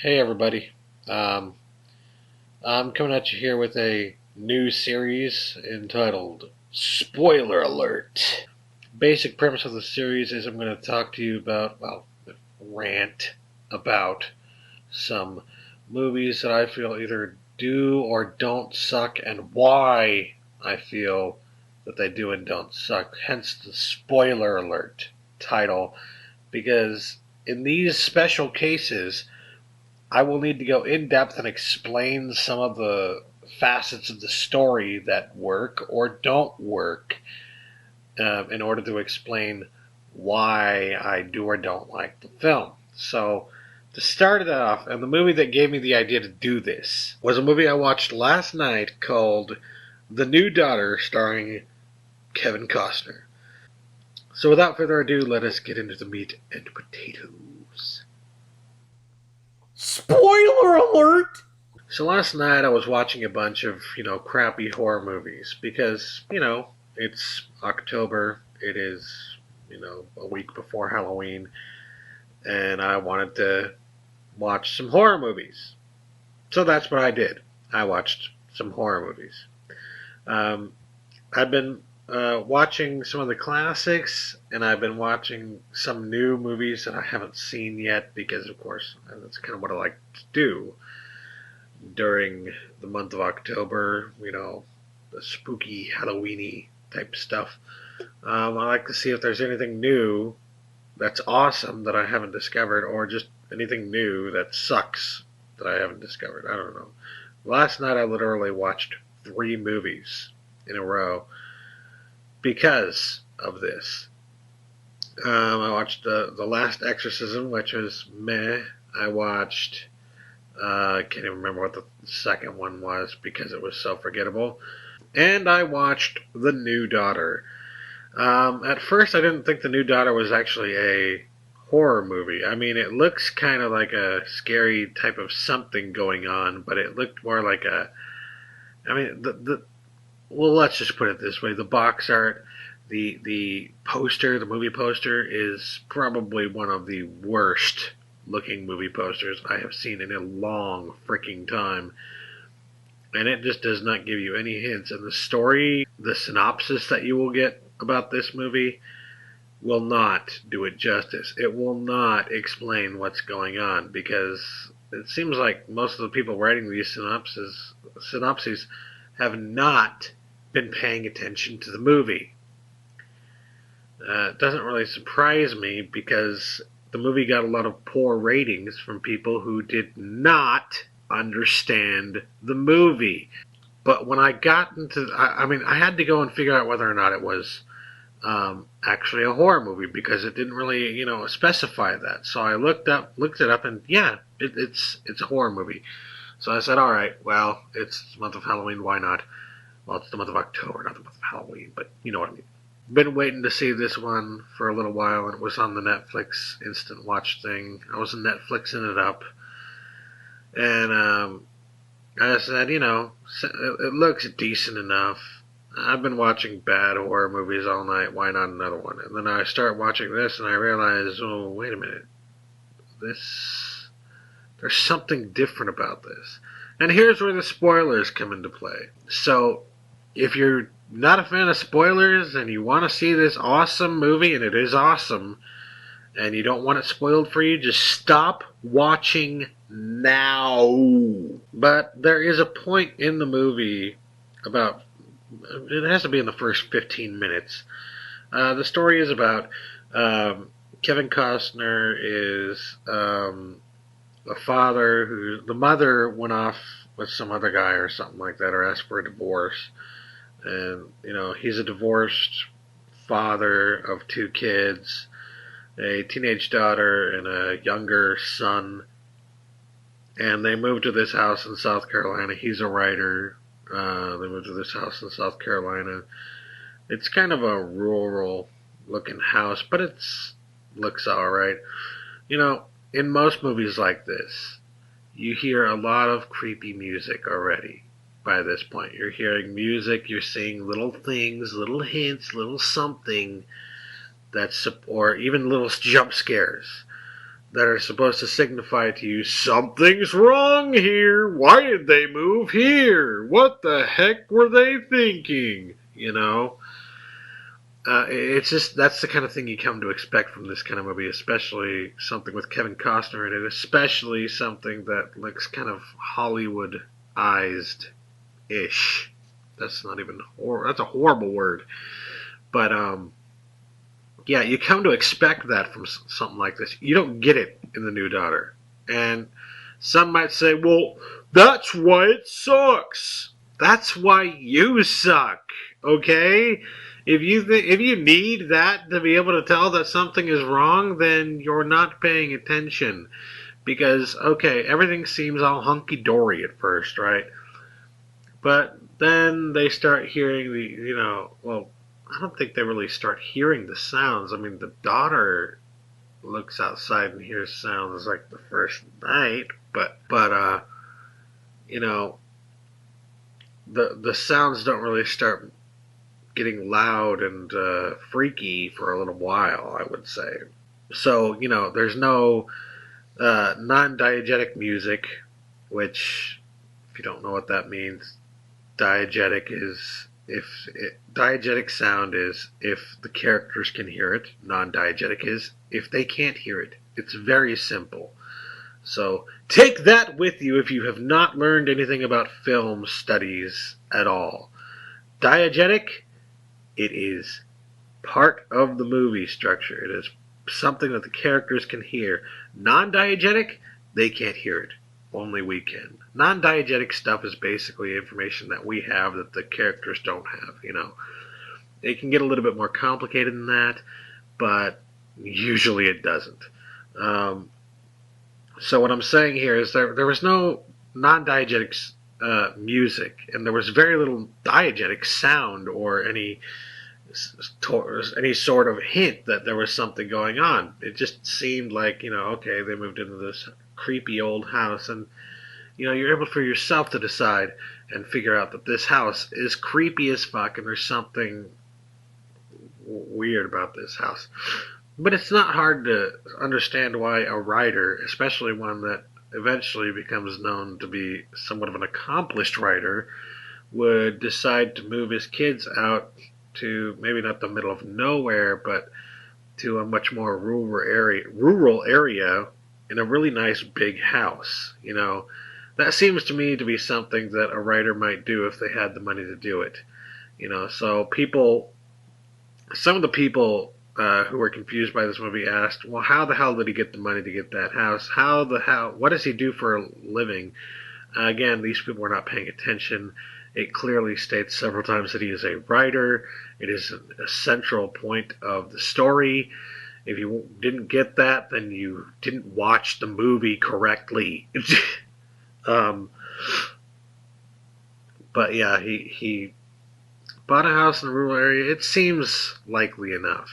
Hey everybody. Um, I'm coming at you here with a new series entitled Spoiler Alert. Basic premise of the series is I'm going to talk to you about, rant about some movies that I feel either do or don't suck and why I feel that they do and don't suck. Hence the Spoiler Alert title, because in these special cases, I will need to go in depth and explain some of the facets of the story that work or don't work in order to explain why I do or don't like the film. So, to start it off, and the movie that gave me the idea to do this was a movie I watched last night called The New Daughter, starring Kevin Costner. So, without further ado, let us get into the meat and potatoes. Spoiler alert! So last night I was watching a bunch of, crappy horror movies because, it's October. It is, a week before Halloween. And I wanted to watch some horror movies. So that's what I did. I watched some horror movies. Um, I've been watching some of the classics, and I've been watching some new movies that I haven't seen yet because, of course, that's kind of what I like to do during the month of October, the spooky Halloweeny type stuff. I like to see if there's anything new that's awesome that I haven't discovered, or just anything new that sucks that I haven't discovered. I don't know. Last night I literally watched 3 movies in a row because of this. I watched the Last Exorcism, which was meh. I watched I can't even remember what the second one was because it was so forgettable. And I watched The New Daughter. At first, I didn't think The New Daughter was actually a horror movie. I mean, it looks kind of like a scary type of something going on, but it looked more like a. I mean, well, let's just put it this way: the box art, the poster, the movie poster, is probably one of the worst looking movie posters I have seen in a long freaking time. And it just does not give you any hints. And the story, the synopsis that you will get about this movie, will not do it justice. It will not explain what's going on because it seems like most of the people writing these synopses have not been paying attention to the movie. It doesn't really surprise me because the movie got a lot of poor ratings from people who did not understand the movie. But when I got into, I mean, I had to go and figure out whether or not it was actually a horror movie because it didn't really, specify that. So I looked it up, and yeah, it's a horror movie. So I said, all right, well, it's the month of Halloween, why not? Well, it's the month of October, not the month of Halloween, but you know what I mean. Been waiting to see this one for a little while, and it was on the Netflix instant watch thing. I was Netflixing it up, and I said, it looks decent enough. I've been watching bad horror movies all night. Why not another one? And then I start watching this, and I realize, oh, wait a minute, this there's something different about this. And here's where the spoilers come into play. So, if you're not a fan of spoilers and you want to see this awesome movie, and it is awesome, and you don't want it spoiled for you, just stop watching now. But there is a point in the movie about, it has to be in the first 15 minutes. The story is about Kevin Costner is a father who, the mother went off with some other guy or something like that, or asked for a divorce. And, he's a divorced father of 2 kids, a teenage daughter and a younger son. And they moved to this house in South Carolina. He's a writer. They moved to this house in South Carolina. It's kind of a rural looking house, but it's looks alright. You know, in most movies like this, you hear a lot of creepy music already by this point. You're hearing music, you're seeing little things, little hints, little something that's, or even little jump scares that are supposed to signify to you something's wrong here. Why did they move here? What the heck were they thinking? It's just that's the kind of thing you come to expect from this kind of movie, especially something with Kevin Costner in it, especially something that looks kind of Hollywoodized ish. That's not even that's a horrible word, but yeah, you come to expect that from something like this. You don't get it in The New Daughter, and some might say, "Well, that's why it sucks. That's why you suck." Okay, if you need that to be able to tell that something is wrong, then you're not paying attention. Because okay, everything seems all hunky dory at first, right? But then they start hearing well, I don't think they really start hearing the sounds. I mean, the daughter looks outside and hears sounds like the first night, but you know, the sounds don't really start getting loud and freaky for a little while, I would say. So, there's no non-diegetic music, which, if you don't know what that means, diegetic sound is if the characters can hear it. Non-diegetic is if they can't hear it. It's very simple. So take that with you if you have not learned anything about film studies at all. Diegetic, it is part of the movie structure. It is something that the characters can hear. Non-diegetic, they can't hear it. Only we can. Non-diegetic stuff is basically information that we have that the characters don't have. It can get a little bit more complicated than that, but usually it doesn't. So what I'm saying here is there was no non-diegetic music, and there was very little diegetic sound or any sort of hint that there was something going on. It just seemed like, okay, they moved into this creepy old house, and you're able for yourself to decide and figure out that this house is creepy as fuck, and there's something weird about this house. But it's not hard to understand why a writer, especially one that eventually becomes known to be somewhat of an accomplished writer, would decide to move his kids out to maybe not the middle of nowhere, but to a much more rural area in a really nice big house. That seems to me to be something that a writer might do if they had the money to do it. So some of the people who were confused by this movie asked, well, how the hell did he get the money to get that house? What does he do for a living? Again, these people were not paying attention. It clearly states several times that he is a writer. It is a central point of the story. If you didn't get that, then you didn't watch the movie correctly. But yeah, he bought a house in a rural area. It seems likely enough,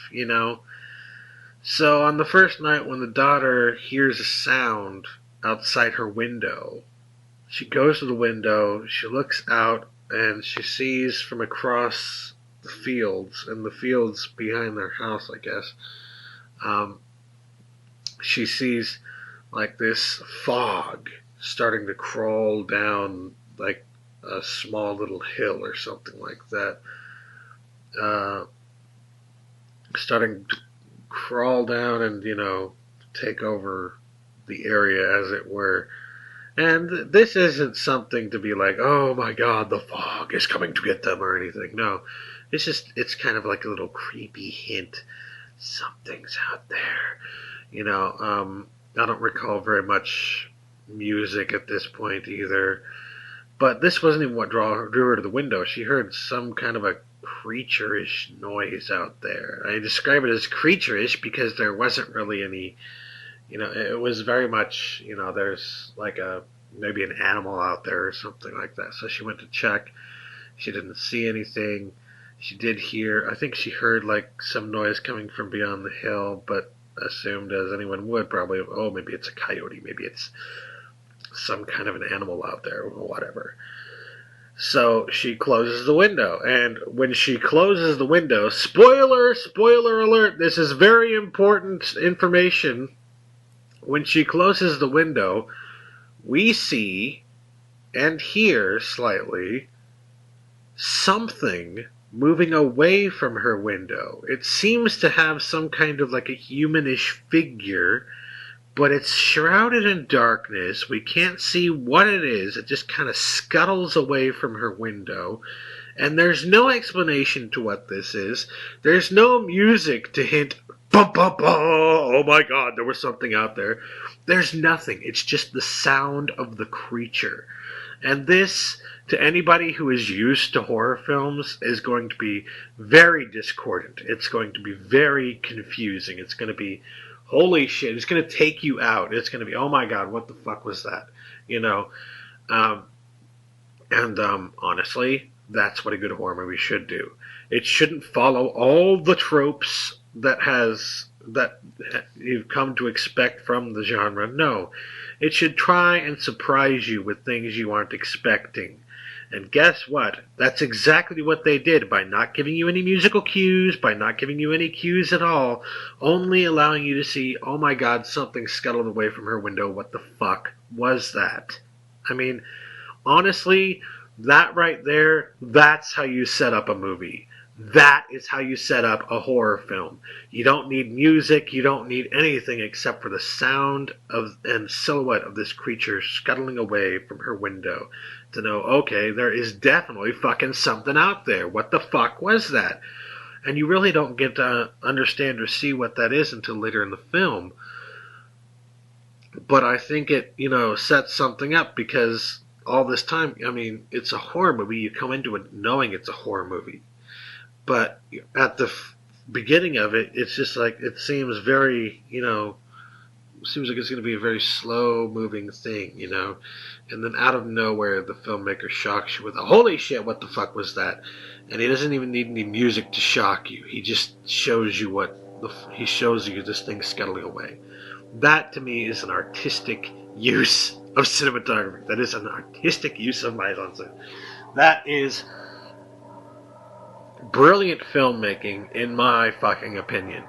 So on the first night when the daughter hears a sound outside her window, she goes to the window, she looks out, and she sees from across the fields, and the fields behind their house, I guess, she sees like this fog starting to crawl down like a small little hill or something like that. Starting to crawl down and, take over the area, as it were. And this isn't something to be like, oh my god, the fog is coming to get them or anything. No, it's kind of like a little creepy hint. Something's out there. I don't recall very much music at this point either. But this wasn't even what drew her to the window. She heard some kind of a creature-ish noise out there. I describe it as creature-ish because there wasn't really any, it was very much, there's like maybe an animal out there or something like that. So she went to check. She didn't see anything. She did hear, I think she heard like some noise coming from beyond the hill, but assumed, as anyone would probably, oh, maybe it's a coyote, maybe it's some kind of an animal out there, or whatever. So she closes the window, and when she closes the window, spoiler alert, this is very important information. when she closes the window, we see and hear slightly something moving away from her window. It seems to have some kind of like a humanish figure, but it's shrouded in darkness. We can't see what it is. It just kind of scuttles away from her window. And there's no explanation to what this is. There's no music to hint, bum, bum, bum, oh my god, there was something out there. There's nothing. It's just the sound of the creature. And this, to anybody who is used to horror films, is going to be very discordant. It's going to be very confusing. It's going to be, holy shit, it's going to take you out. It's going to be, oh my god, what the fuck was that? You know? Honestly, that's what a good horror movie should do. It shouldn't follow all the tropes that you've come to expect from the genre. No. It should try and surprise you with things you aren't expecting. And guess what? That's exactly what they did by not giving you any musical cues, by not giving you any cues at all, only allowing you to see, oh my god, something scuttled away from her window. What the fuck was that? I mean, honestly, that right there, that's how you set up a movie. That is how you set up a horror film. You don't need music, you don't need anything except for the sound of and silhouette of this creature scuttling away from her window to know, okay, there is definitely fucking something out there. What the fuck was that? And you really don't get to understand or see what that is until later in the film. But I think it, sets something up because all this time, I mean, it's a horror movie. You come into it knowing it's a horror movie. But at the beginning of it, it's just like, it seems very, seems like it's going to be a very slow moving thing, and then out of nowhere the filmmaker shocks you with a holy shit, what the fuck was that? And he doesn't even need any music to shock you. He just shows you he shows you this thing scuttling away. That to me is an artistic use of cinematography. That is an artistic use of mise-en-scène. That is brilliant filmmaking, in my fucking opinion.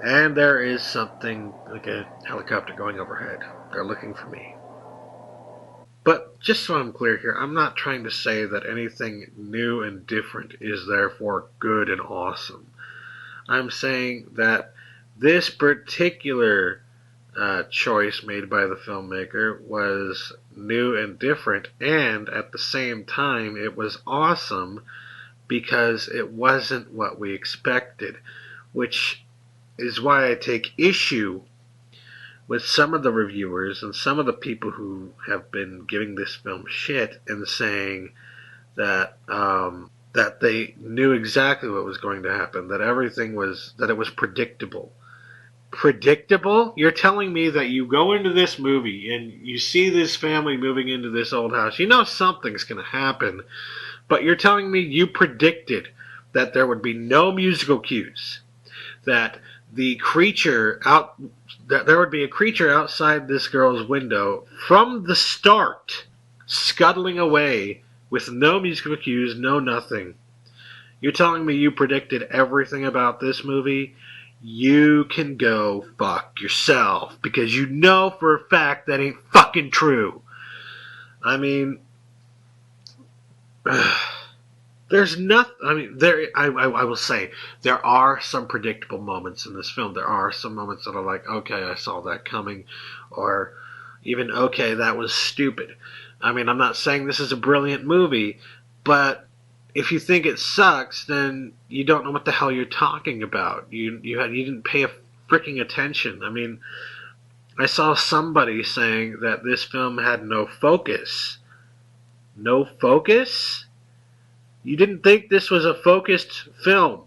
And there is something like a helicopter going overhead. They're looking for me. But just so I'm clear here, I'm not trying to say that anything new and different is therefore good and awesome. I'm saying that this particular choice made by the filmmaker was new and different, and at the same time it was awesome because it wasn't what we expected, which is why I take issue with some of the reviewers and some of the people who have been giving this film shit and saying that that they knew exactly what was going to happen, that it was predictable. Predictable? You're telling me that you go into this movie and you see this family moving into this old house. You know something's going to happen, but you're telling me you predicted that there would be no musical cues, that that there would be a creature outside this girl's window from the start, scuttling away with no musical cues, no nothing. You're telling me you predicted everything about this movie? You can go fuck yourself, because you know for a fact that ain't fucking true. I mean, there's nothing. I mean, I will say there are some predictable moments in this film. There are some moments that are like, okay, I saw that coming, or even okay, that was stupid. I mean, I'm not saying this is a brilliant movie, but if you think it sucks, then you don't know what the hell you're talking about. You didn't pay a freaking attention. I mean, I saw somebody saying that this film had no focus. No focus? You didn't think this was a focused film.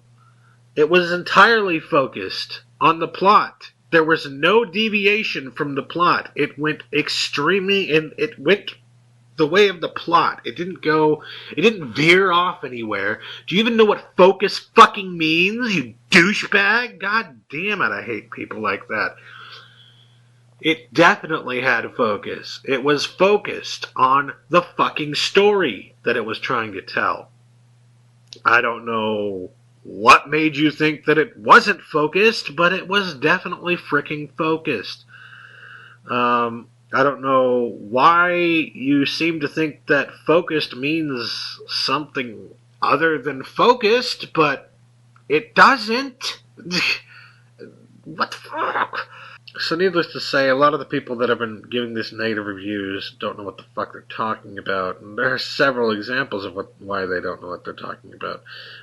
It was entirely focused on the plot. There was no deviation from the plot. It went it went the way of the plot. It didn't veer off anywhere. Do you even know what focus fucking means, you douchebag? God damn it, I hate people like that. It definitely had a focus. It was focused on the fucking story that it was trying to tell. I don't know What made you think that it wasn't focused? But it was definitely freaking focused. I don't know why you seem to think that focused means something other than focused, but it doesn't. What the fuck? So needless to say, a lot of the people that have been giving this negative reviews don't know what the fuck they're talking about. And there are several examples of why they don't know what they're talking about,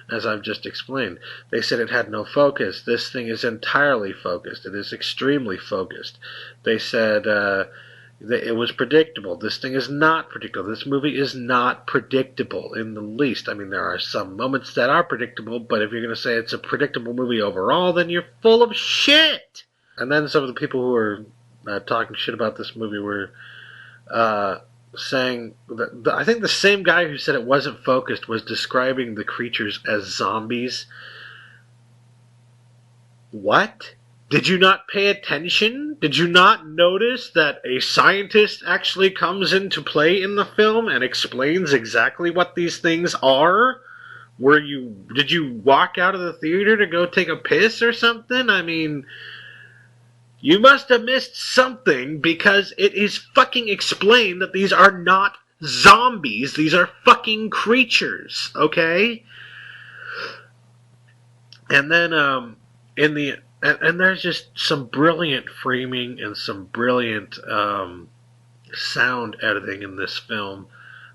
as I've just explained. They said it had no focus. This thing is entirely focused. It is extremely focused. They said that it was predictable. This thing is not predictable. This movie is not predictable in the least. I mean, there are some moments that are predictable, but if you're going to say it's a predictable movie overall, then you're full of shit. And then some of the people who were talking shit about this movie were saying that I think the same guy who said it wasn't focused was describing the creatures as zombies. What? Did you not pay attention? Did you not notice that a scientist actually comes into play in the film and explains exactly what these things are? Did you walk out of the theater to go take a piss or something? I mean, you must have missed something, because it is fucking explained that these are not zombies. These are fucking creatures, okay? And then in the and there's just some brilliant framing and some brilliant sound editing in this film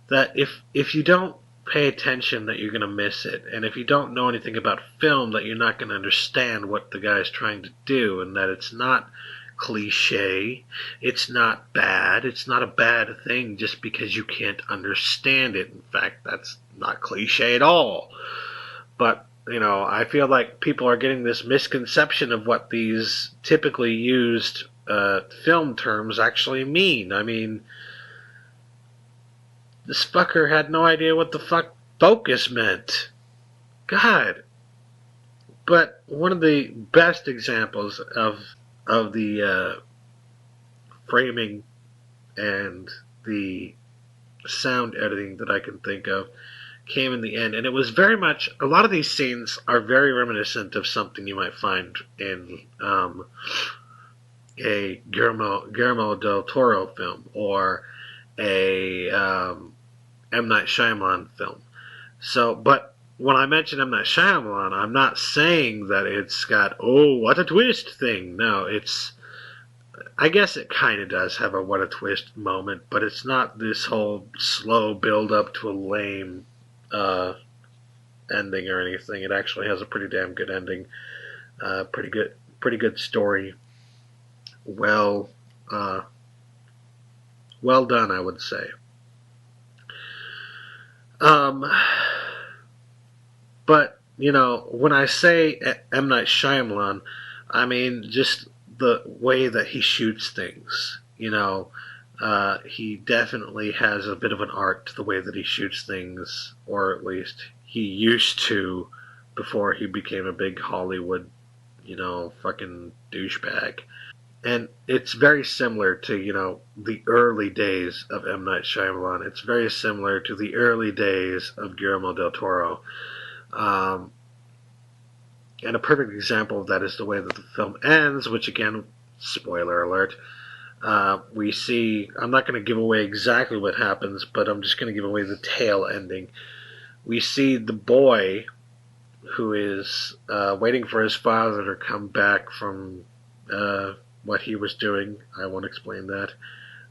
that if you don't pay attention, that you're going to miss it. And if you don't know anything about film, that you're not going to understand what the guy's trying to do, and that it's not cliche, it's not bad, it's not a bad thing just because you can't understand it. In fact, that's not cliche at all. But I feel like people are getting this misconception of what these typically used film terms actually mean. I mean, this fucker had no idea what the fuck focus meant. God. But one of the best examples of the framing and the sound editing that I can think of came in the end, and it was very much, a lot of these scenes are very reminiscent of something you might find in a Guillermo del Toro film, or a M. Night Shyamalan film. So, but when I mention M. Night Shyamalan, I'm not saying that it's got, oh, what a twist thing. No, I guess it kind of does have a what a twist moment, but it's not this whole slow build up to a lame ending or anything. It actually has a pretty damn good ending. Pretty good story. Well done, I would say. But when I say M. Night Shyamalan, I mean just the way that he shoots things. He definitely has a bit of an art to the way that he shoots things, or at least he used to before he became a big Hollywood, fucking douchebag. And it's very similar to, the early days of M. Night Shyamalan. It's very similar to the early days of Guillermo del Toro. Um, and a perfect example of that is the way that the film ends, which, again, spoiler alert, we see, I'm not going to give away exactly what happens, but I'm just going to give away the tail ending. We see the boy who is waiting for his father to come back from what he was doing. I won't explain that.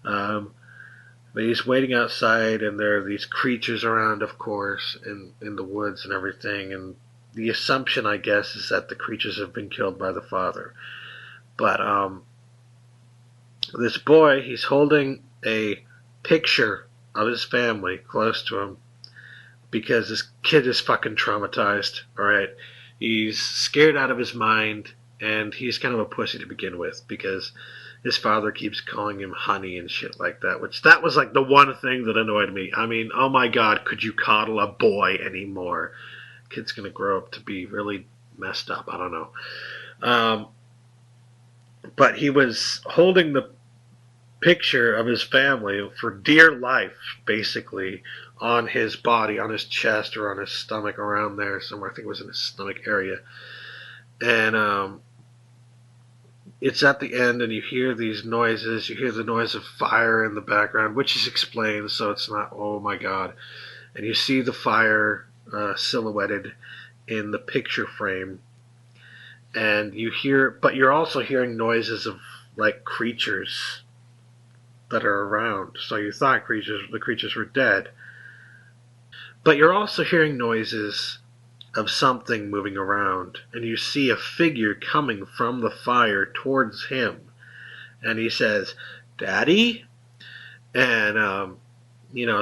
But he's waiting outside, and there are these creatures around, of course, in the woods and everything. And the assumption, I guess, is that the creatures have been killed by the father. But this boy, he's holding a picture of his family close to him, because this kid is fucking traumatized, alright? He's scared out of his mind, and he's kind of a pussy to begin with, because his father keeps calling him honey and shit like that, which that was like the one thing that annoyed me. I mean, oh my god, could you coddle a boy anymore? Kid's gonna grow up to be really messed up, I don't know. But he was holding picture of his family for dear life, basically, on his body, on his chest or on his stomach, around there somewhere. I think it was in his stomach area. And it's at the end, and you hear these noises. You hear the noise of fire in the background, which is explained, so it's not, oh my god. And you see the fire silhouetted in the picture frame. And you hear, but you're also hearing noises of like creatures that are around. So you thought the creatures were dead. But you're also hearing noises of something moving around, and you see a figure coming from the fire towards him. And he says, "Daddy?" And,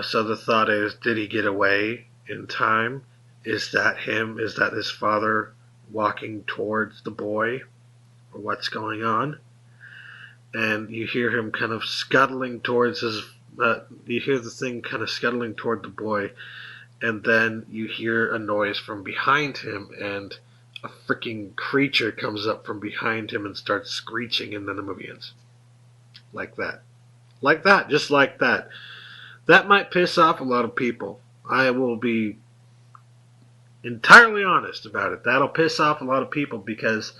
so the thought is, did he get away in time? Is that him? Is that his father walking towards the boy? Or what's going on? And you hear him kind of scuttling towards you hear the thing kind of scuttling toward the boy, and then you hear a noise from behind him, and a freaking creature comes up from behind him and starts screeching, and then the movie ends. Like that. Like that, just like that. That might piss off a lot of people. I will be entirely honest about it. That'll piss off a lot of people because,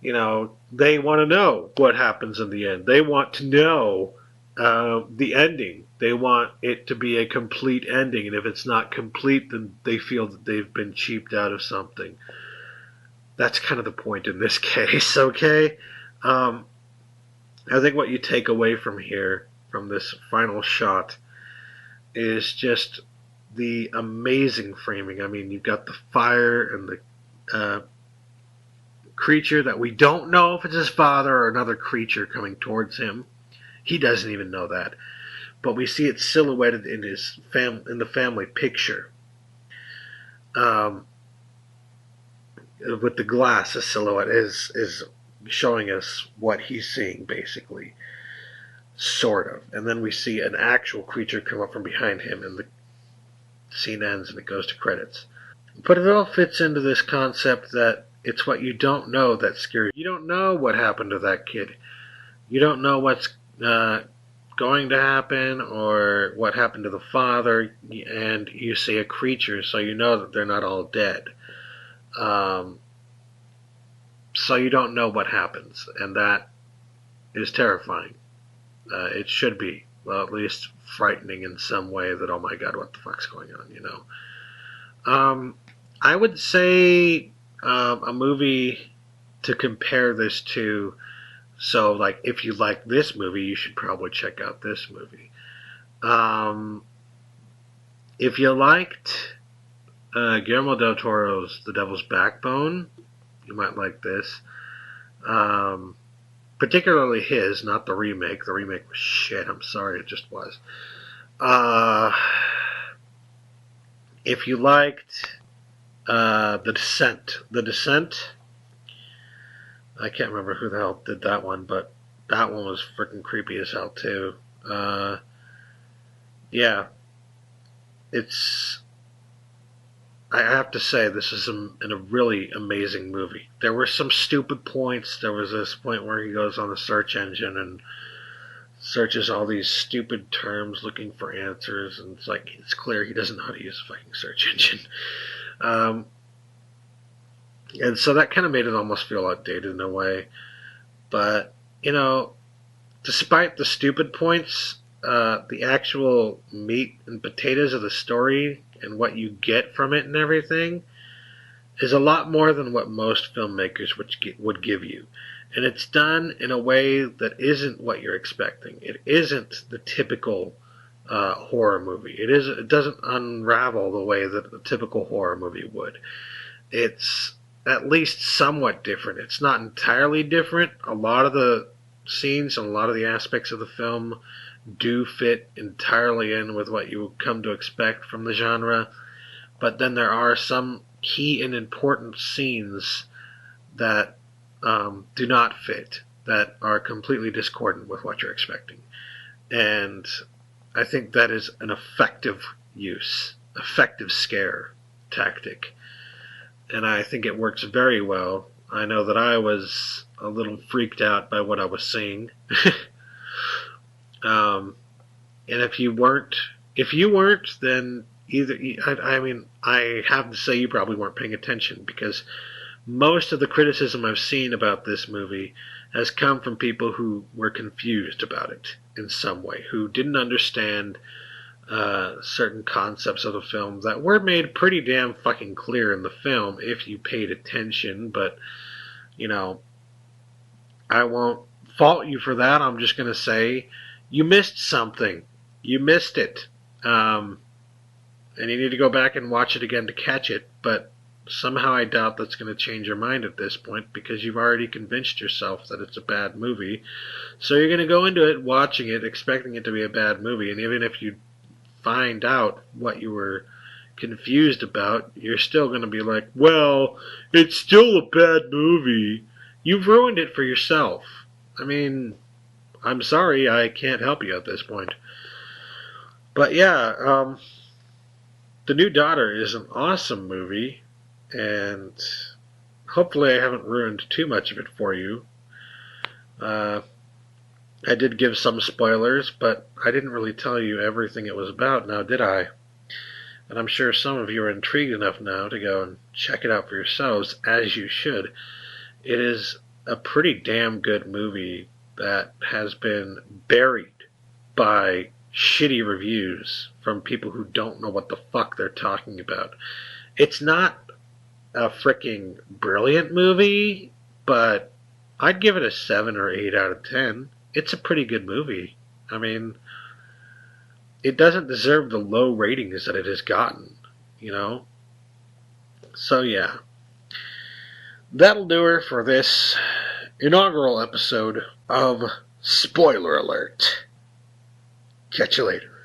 they want to know what happens in the end. They want to know the ending. They want it to be a complete ending, and if it's not complete, then they feel that they've been cheaped out of something. That's kind of the point in this case, okay? I think what you take away from here, from this final shot, is just the amazing framing. I mean, you've got the fire and the creature that we don't know if it's his father or another creature coming towards him. He doesn't even know that. But we see it silhouetted in the family picture. With the glass, the silhouette is showing us what he's seeing, basically. Sort of. And then we see an actual creature come up from behind him, and the scene ends and it goes to credits. But it all fits into this concept that it's what you don't know that scares you. You don't know what happened to that kid. You don't know what's going to happen or what happened to the father, and you see a creature, so you know that they're not all dead. So you don't know what happens, and that is terrifying. It should be, well, at least frightening in some way that, oh my god, what the fuck's going on, I would say a movie to compare this to, so like if you like this movie, you should probably check out this movie. If you liked Guillermo del Toro's The Devil's Backbone, you might like this. Particularly his, not the remake. The remake was shit. I'm sorry, it just was. If you liked The Descent, I can't remember who the hell did that one, but that one was freaking creepy as hell too. Yeah, it's. I have to say, this is a really amazing movie. There were some stupid points. There was this point where he goes on the search engine and searches all these stupid terms looking for answers, and it's clear he doesn't know how to use a fucking search engine. And so that kind of made it almost feel outdated in a way. But, despite the stupid points, the actual meat and potatoes of the story and what you get from it and everything is a lot more than what most filmmakers would give you. And it's done in a way that isn't what you're expecting. It isn't the typical horror movie. It doesn't unravel the way that a typical horror movie would. It's at least somewhat different. It's not entirely different. A lot of the scenes and a lot of the aspects of the film do fit entirely in with what you come to expect from the genre, but then there are some key and important scenes that do not fit, that are completely discordant with what you're expecting. And I think that is an effective scare tactic. And I think it works very well. I know that I was a little freaked out by what I was seeing. And if you weren't, then I mean, I have to say you probably weren't paying attention, because most of the criticism I've seen about this movie has come from people who were confused about it in some way, who didn't understand certain concepts of the film that were made pretty damn fucking clear in the film if you paid attention. But, you know, I won't fault you for that. I'm just going to say you missed something. You missed it. Um, and you need to go back and watch it again to catch it. But somehow I doubt that's going to change your mind at this point, because you've already convinced yourself that it's a bad movie. So you're going to go into it watching it expecting it to be a bad movie. And even if you find out what you were confused about, you're still going to be like, well, it's still a bad movie. You've ruined it for yourself. I mean, I'm sorry, I can't help you at this point. But yeah, The New Daughter is an awesome movie, and hopefully I haven't ruined too much of it for you. Uh, I did give some spoilers, but I didn't really tell you everything it was about, now did I? And I'm sure some of you are intrigued enough now to go and check it out for yourselves, as you should. It is a pretty damn good movie that has been buried by shitty reviews from people who don't know what the fuck they're talking about. It's not a freaking brilliant movie, but I'd give it a 7 or 8 out of 10. It's a pretty good movie. I mean, it doesn't deserve the low ratings that it has gotten, you know? So, yeah. That'll do her for this inaugural episode of Spoiler Alert. Catch you later.